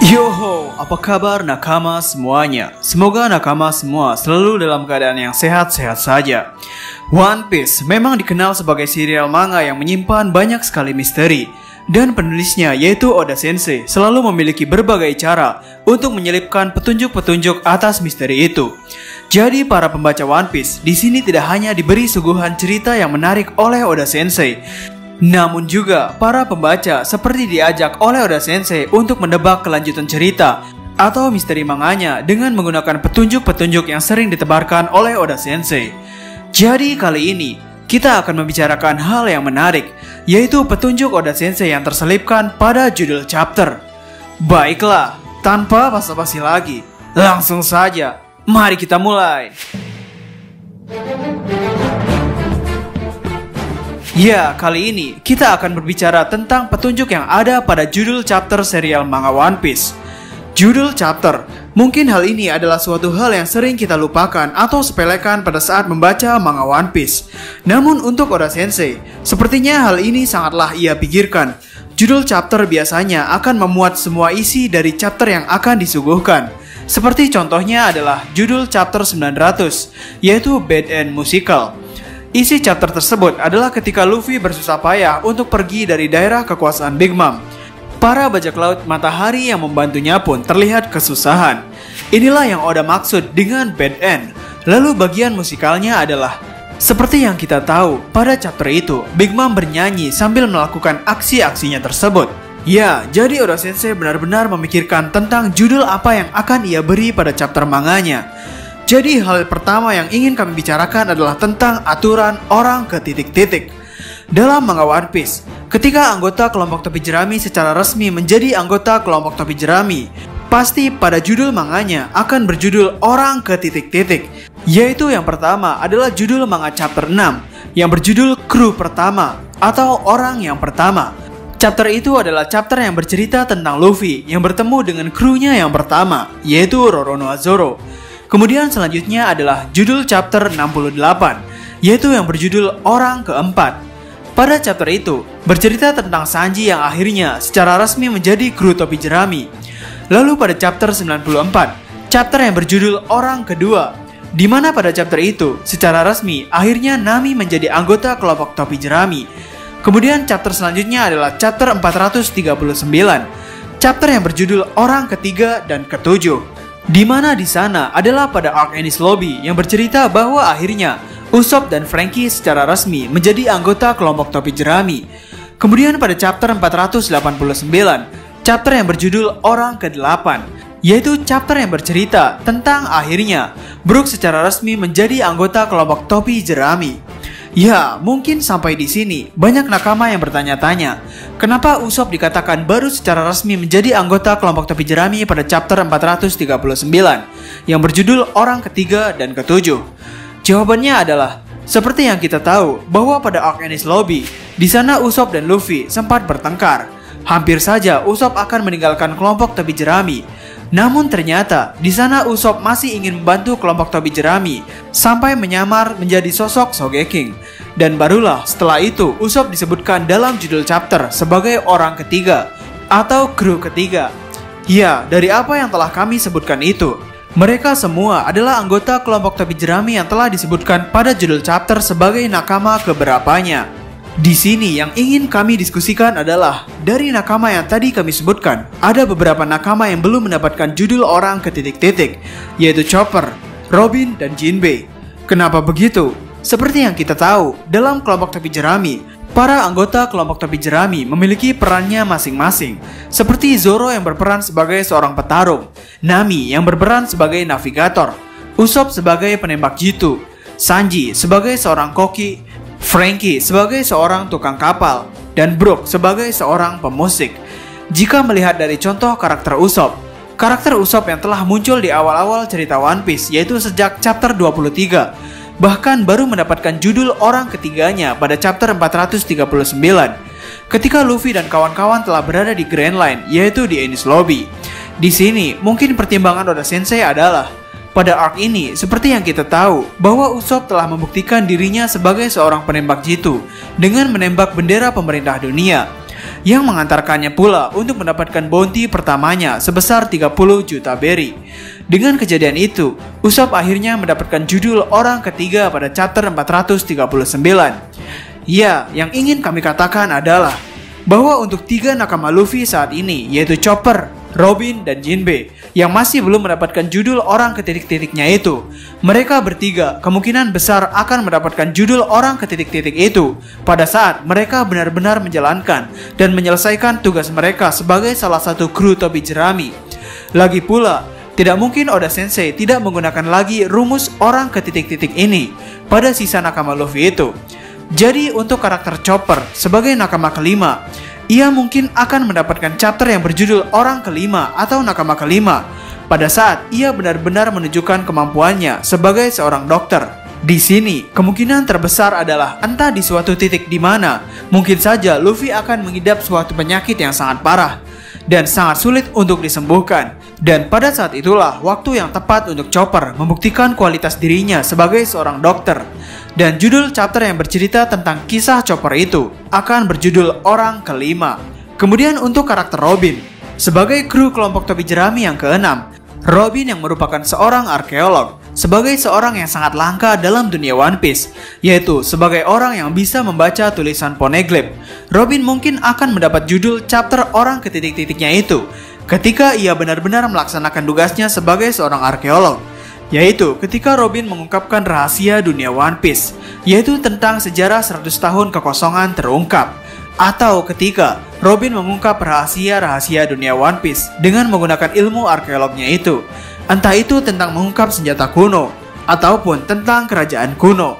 Yoho, apa kabar nakama semuanya? Semoga nakama semua selalu dalam keadaan yang sehat-sehat saja. One Piece memang dikenal sebagai serial manga yang menyimpan banyak sekali misteri. Dan penulisnya yaitu Oda Sensei selalu memiliki berbagai cara untuk menyelipkan petunjuk-petunjuk atas misteri itu. Jadi para pembaca One Piece di sini tidak hanya diberi suguhan cerita yang menarik oleh Oda Sensei, namun juga para pembaca seperti diajak oleh Oda Sensei untuk menebak kelanjutan cerita atau misteri manganya dengan menggunakan petunjuk-petunjuk yang sering ditebarkan oleh Oda Sensei. Jadi kali ini kita akan membicarakan hal yang menarik, yaitu petunjuk Oda Sensei yang terselipkan pada judul chapter. Baiklah, tanpa basa-basi lagi, langsung saja, mari kita mulai. Ya, kali ini kita akan berbicara tentang petunjuk yang ada pada judul chapter serial manga One Piece. Judul chapter, mungkin hal ini adalah suatu hal yang sering kita lupakan atau sepelekan pada saat membaca manga One Piece. Namun untuk Oda Sensei, sepertinya hal ini sangatlah ia pikirkan. Judul chapter biasanya akan memuat semua isi dari chapter yang akan disuguhkan. Seperti contohnya adalah judul chapter 900, yaitu Bad End Musical. Isi chapter tersebut adalah ketika Luffy bersusah payah untuk pergi dari daerah kekuasaan Big Mom. Para bajak laut matahari yang membantunya pun terlihat kesusahan. Inilah yang Oda maksud dengan bad end. Lalu bagian musikalnya adalah seperti yang kita tahu, pada chapter itu Big Mom bernyanyi sambil melakukan aksi-aksinya tersebut. Ya, jadi Oda Sensei benar-benar memikirkan tentang judul apa yang akan ia beri pada chapter manganya. Jadi hal pertama yang ingin kami bicarakan adalah tentang aturan orang ke titik-titik. Dalam manga One Piece, ketika anggota kelompok topi jerami secara resmi menjadi anggota kelompok topi jerami, pasti pada judul manganya akan berjudul orang ke titik-titik. Yaitu yang pertama adalah judul manga chapter 6 yang berjudul kru pertama atau orang yang pertama. Chapter itu adalah chapter yang bercerita tentang Luffy yang bertemu dengan krunya yang pertama, yaitu Roronoa Zoro. Kemudian selanjutnya adalah judul chapter 68, yaitu yang berjudul orang keempat. Pada chapter itu, bercerita tentang Sanji yang akhirnya secara resmi menjadi kru topi jerami. Lalu pada chapter 94, chapter yang berjudul orang kedua, di mana pada chapter itu, secara resmi, akhirnya Nami menjadi anggota kelompok topi jerami. Kemudian chapter selanjutnya adalah chapter 439, chapter yang berjudul orang ketiga dan ketujuh. Di mana di sana adalah pada arc Enies Lobby yang bercerita bahwa akhirnya Usopp dan Franky secara resmi menjadi anggota kelompok topi jerami. Kemudian pada chapter 489, chapter yang berjudul orang ke-8, yaitu chapter yang bercerita tentang akhirnya Brook secara resmi menjadi anggota kelompok topi jerami. Ya, mungkin sampai di sini banyak nakama yang bertanya-tanya, kenapa Usopp dikatakan baru secara resmi menjadi anggota kelompok topi jerami pada chapter 439 yang berjudul orang ketiga dan ketujuh. Jawabannya adalah seperti yang kita tahu bahwa pada arc Enies Lobby, di sana Usopp dan Luffy sempat bertengkar. Hampir saja Usopp akan meninggalkan kelompok topi jerami. Namun ternyata di sana Usopp masih ingin membantu kelompok topi jerami sampai menyamar menjadi sosok Sogeking. Dan barulah setelah itu Usopp disebutkan dalam judul chapter sebagai orang ketiga atau kru ketiga. Ya, dari apa yang telah kami sebutkan itu, mereka semua adalah anggota kelompok topi jerami yang telah disebutkan pada judul chapter sebagai nakama keberapanya. Di sini yang ingin kami diskusikan adalah dari nakama yang tadi kami sebutkan, ada beberapa nakama yang belum mendapatkan judul orang ke titik-titik, yaitu Chopper, Robin, dan Jinbei. Kenapa begitu? Seperti yang kita tahu, dalam kelompok topi jerami, para anggota kelompok topi jerami memiliki perannya masing-masing. Seperti Zoro yang berperan sebagai seorang petarung, Nami yang berperan sebagai navigator, Usopp sebagai penembak jitu, Sanji sebagai seorang koki, Franky sebagai seorang tukang kapal, dan Brook sebagai seorang pemusik. Jika melihat dari contoh karakter Usopp yang telah muncul di awal-awal cerita One Piece, yaitu sejak chapter 23, bahkan baru mendapatkan judul orang ketiganya pada chapter 439, ketika Luffy dan kawan-kawan telah berada di Grand Line, yaitu di Enies Lobby. Di sini, mungkin pertimbangan Oda Sensei adalah pada arc ini, seperti yang kita tahu, bahwa Usopp telah membuktikan dirinya sebagai seorang penembak jitu dengan menembak bendera pemerintah dunia. yang mengantarkannya pula untuk mendapatkan bounty pertamanya sebesar 30 juta berry. Dengan kejadian itu, Usopp akhirnya mendapatkan judul orang ketiga pada chapter 439. Ya, yang ingin kami katakan adalah bahwa untuk 3 nakama Luffy saat ini, yaitu Chopper, Robin, dan Jinbe, yang masih belum mendapatkan judul orang ketitik-titiknya itu, mereka bertiga kemungkinan besar akan mendapatkan judul orang ketitik-titik itu pada saat mereka benar-benar menjalankan dan menyelesaikan tugas mereka sebagai salah satu kru topi jerami. Lagi pula, tidak mungkin Oda Sensei tidak menggunakan lagi rumus orang ketitik-titik ini pada sisa nakama Luffy itu. Jadi untuk karakter Chopper sebagai nakama kelima, ia mungkin akan mendapatkan chapter yang berjudul orang kelima atau nakama kelima pada saat ia benar-benar menunjukkan kemampuannya sebagai seorang dokter. Di sini, kemungkinan terbesar adalah entah di suatu titik di mana mungkin saja Luffy akan mengidap suatu penyakit yang sangat parah dan sangat sulit untuk disembuhkan. Dan pada saat itulah waktu yang tepat untuk Chopper membuktikan kualitas dirinya sebagai seorang dokter. Dan judul chapter yang bercerita tentang kisah Chopper itu akan berjudul orang kelima. Kemudian untuk karakter Robin, sebagai kru kelompok topi jerami yang keenam, Robin yang merupakan seorang arkeolog, sebagai seorang yang sangat langka dalam dunia One Piece, yaitu sebagai orang yang bisa membaca tulisan poneglyph. Robin mungkin akan mendapat judul chapter orang ketitik-titiknya itu ketika ia benar-benar melaksanakan tugasnya sebagai seorang arkeolog, yaitu ketika Robin mengungkapkan rahasia dunia One Piece, yaitu tentang sejarah 100 tahun kekosongan terungkap, atau ketika Robin mengungkap rahasia-rahasia dunia One Piece dengan menggunakan ilmu arkeolognya itu, entah itu tentang mengungkap senjata kuno ataupun tentang kerajaan kuno.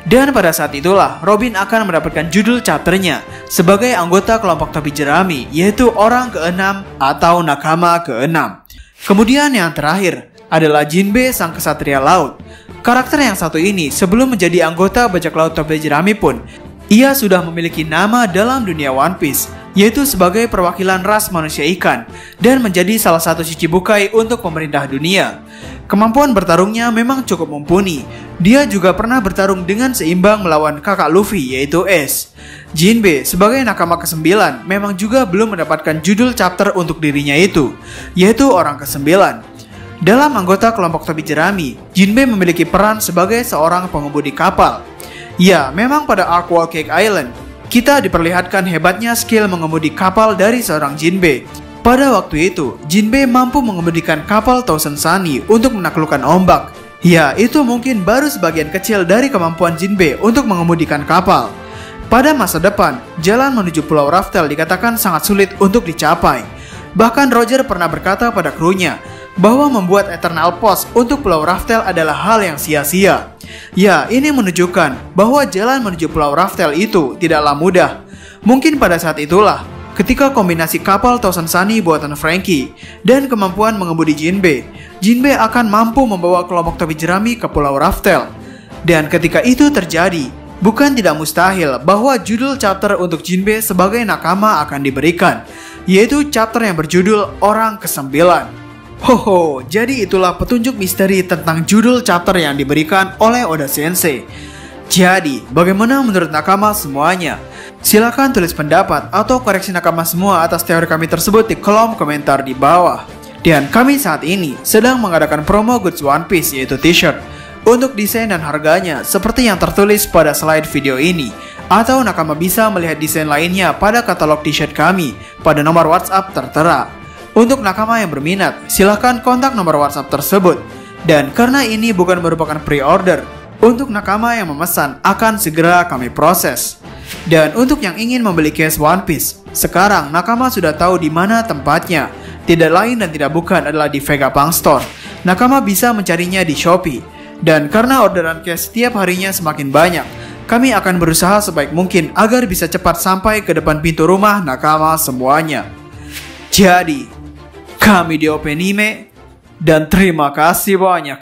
Dan pada saat itulah Robin akan mendapatkan judul chapternya sebagai anggota kelompok topi jerami, yaitu orang keenam atau nakama keenam. Kemudian yang terakhir adalah Jinbe sang kesatria laut. Karakter yang satu ini sebelum menjadi anggota bajak laut topi jerami pun, ia sudah memiliki nama dalam dunia One Piece, yaitu sebagai perwakilan ras manusia ikan dan menjadi salah satu Shichibukai untuk pemerintah dunia. Kemampuan bertarungnya memang cukup mumpuni. Dia juga pernah bertarung dengan seimbang melawan kakak Luffy, yaitu Ace. Jinbe sebagai nakama ke-9 memang juga belum mendapatkan judul chapter untuk dirinya itu, yaitu orang ke-9. Dalam anggota kelompok topi jerami, Jinbe memiliki peran sebagai seorang pengemudi kapal. Ya, memang pada arc Whole Cake Island, kita diperlihatkan hebatnya skill mengemudi kapal dari seorang Jinbe. Pada waktu itu, Jinbe mampu mengemudikan kapal Thousand Sunny untuk menaklukkan ombak. Ya, itu mungkin baru sebagian kecil dari kemampuan Jinbe untuk mengemudikan kapal. Pada masa depan, jalan menuju Pulau Raftel dikatakan sangat sulit untuk dicapai. Bahkan Roger pernah berkata pada krunya bahwa membuat Eternal Post untuk Pulau Raftel adalah hal yang sia-sia. Ya, ini menunjukkan bahwa jalan menuju Pulau Raftel itu tidaklah mudah. Mungkin pada saat itulah, ketika kombinasi kapal Thousand Sunny buatan Franky dan kemampuan mengemudi Jinbe, Jinbe akan mampu membawa kelompok topi jerami ke Pulau Raftel. Dan ketika itu terjadi, bukan tidak mustahil bahwa judul chapter untuk Jinbe sebagai nakama akan diberikan, yaitu chapter yang berjudul Orang ke-9. Hoho, jadi itulah petunjuk misteri tentang judul chapter yang diberikan oleh Oda Sensei. Jadi, bagaimana menurut nakama semuanya? Silakan tulis pendapat atau koreksi nakama semua atas teori kami tersebut di kolom komentar di bawah. Dan kami saat ini sedang mengadakan promo goods One Piece, yaitu t-shirt. Untuk desain dan harganya seperti yang tertulis pada slide video ini, atau nakama bisa melihat desain lainnya pada katalog t-shirt kami pada nomor WhatsApp tertera. Untuk nakama yang berminat, silahkan kontak nomor WhatsApp tersebut. Dan karena ini bukan merupakan pre-order, untuk nakama yang memesan akan segera kami proses. Dan untuk yang ingin membeli case One Piece, sekarang nakama sudah tahu di mana tempatnya. Tidak lain dan tidak bukan adalah di Vegapunk Store. Nakama bisa mencarinya di Shopee. Dan karena orderan case setiap harinya semakin banyak, kami akan berusaha sebaik mungkin agar bisa cepat sampai ke depan pintu rumah nakama semuanya. Jadi, kami di Openime, dan terima kasih banyak.